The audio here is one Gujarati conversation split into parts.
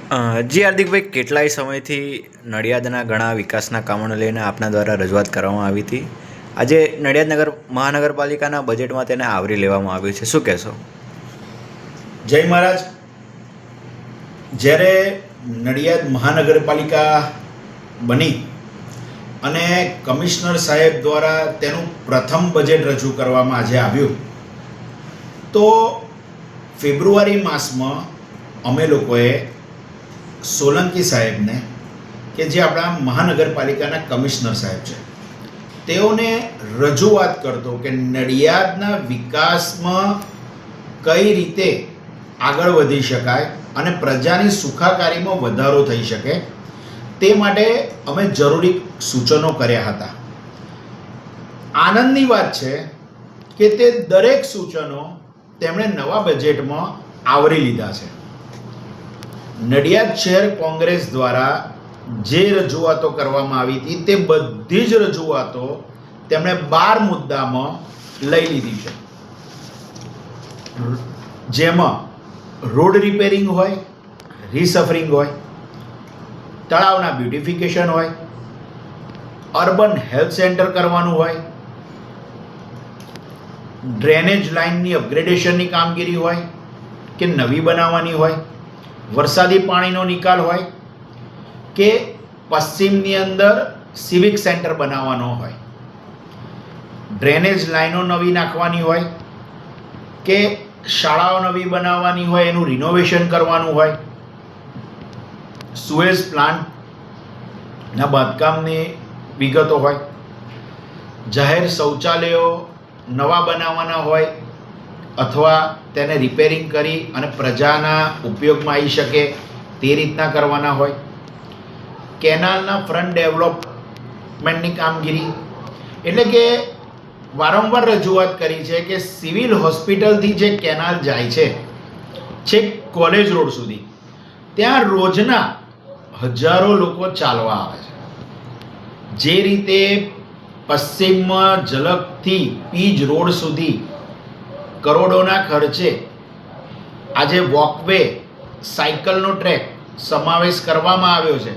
જી હાર્દિકભાઈ, કેટલાય સમયથી નડિયાદના ઘણા વિકાસના કામોને લઈને આપના દ્વારા રજૂઆત કરવામાં આવી હતી. આજે નડિયાદ મહાનગરપાલિકાના બજેટમાં તેને આવરી લેવામાં આવ્યું છે, શું કહેશો? જય મહારાજ. જ્યારે નડિયાદ મહાનગરપાલિકા બની અને કમિશનર સાહેબ દ્વારા તેનું પ્રથમ બજેટ રજૂ કરવામાં આજે આવ્યું, તો ફેબ્રુઆરી માસમાં અમે લોકોએ સોલંકી સાહેબને, કે જે આપણા મહાનગરપાલિકાના કમિશનર સાહેબ છે, તેઓને રજૂઆત કરતો કે નડિયાદના વિકાસમાં કઈ રીતે આગળ વધી શકાય અને પ્રજાની સુખાકારીમાં વધારો થઈ શકે, તે માટે અમે જરૂરી સૂચનો કર્યા હતા. આનંદની વાત છે કે તે દરેક સૂચનો તેમણે નવા બજેટમાં આવરી લીધા છે. નડિયાદ શહેર કોંગ્રેસ દ્વારા જે રજૂઆતો કરવામાં આવી હતી તે બધી જ રજૂઆતો તેમણે 12 મુદ્દામાં લઈ લીધી છે, જેમાં રોડ રિપેરિંગ હોય, રીસફરિંગ હોય, તળાવના બ્યુટિફિકેશન હોય, અર્બન હેલ્થ સેન્ટર કરવાનું હોય, ડ્રેનેજ લાઇનની અપગ્રેડેશનની કામગીરી હોય કે નવી બનાવવાની હોય, વરસાદી પાણીનો નિકાલ હોય કે પશ્ચિમની અંદર સિવિક સેન્ટર બનાવવાનો હોય, ડ્રેનેજ લાઈનો નવી નાખવાની હોય કે શાળાઓ નવી બનાવવાની હોય, એનું રિનોવેશન કરવાનું હોય, સુએઝ પ્લાન્ટના બાંધકામની વિગતો હોય, જાહેર શૌચાલયો નવા બનાવવાના હોય અથવા તેને રિપેરિંગ કરી અને પ્રજાના ઉપયોગમાં આવી શકે તે રીતના કરવાના હોય, કેનાલના ફ્રન્ટ ડેવલપમેન્ટની કામગીરી. એટલે કે વારંવાર રજૂઆત કરી છે કે સિવિલ હોસ્પિટલથી જે કેનાલ જાય છે છેક કોલેજ રોડ સુધી, ત્યાં રોજના હજારો લોકો ચાલવા આવે છે. જે રીતે પશ્ચિમમાં ઝલકથી પીજ રોડ સુધી કરોડોના ખર્ચે આજે વોકવે, સાયકલનો ટ્રેક સમાવેશ કરવામાં આવ્યો છે,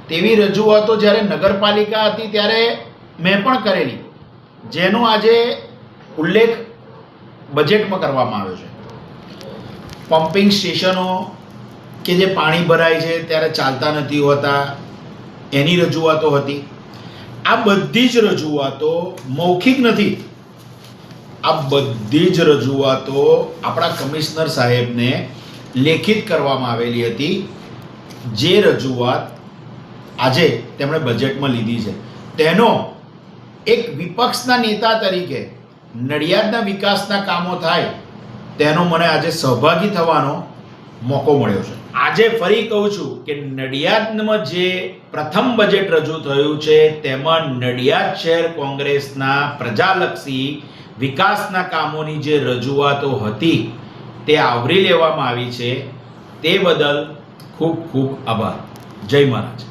તેવી રજૂઆતો જ્યારે નગરપાલિકા હતી ત્યારે મેં પણ કરેલી, જેનો આજે ઉલ્લેખ બજેટમાં કરવામાં આવ્યો છે. પમ્પિંગ સ્ટેશનો કે જે પાણી ભરાય છે ત્યારે ચાલતા નથી હોતા, એની રજૂઆતો હતી. આ બધી જ રજૂઆતો મૌખિક નથી, આ બધી જ રજૂઆતો આપણા કમિશનર સાહેબને લેખિત કરવામાં આવેલી હતી. જે રજૂઆત આજે તેમણે બજેટમાં લીધી છે, તેનો એક વિપક્ષના નેતા તરીકે નડિયાદના વિકાસના કામો થાય તેનો મને આજે સહભાગી થવાનો મોકો મળ્યો છે. આજે ફરી કહું છું કે નડિયાદમાં જે પ્રથમ બજેટ રજૂ થયું છે તેમાં નડિયાદ શહેર કોંગ્રેસના પ્રજાલક્ષી વિકાસના કામોની જે રજૂઆતો હતી તે આવરી લેવામાં આવી છે. તે બદલ ખૂબ ખૂબ આભાર. જય મહારાજ.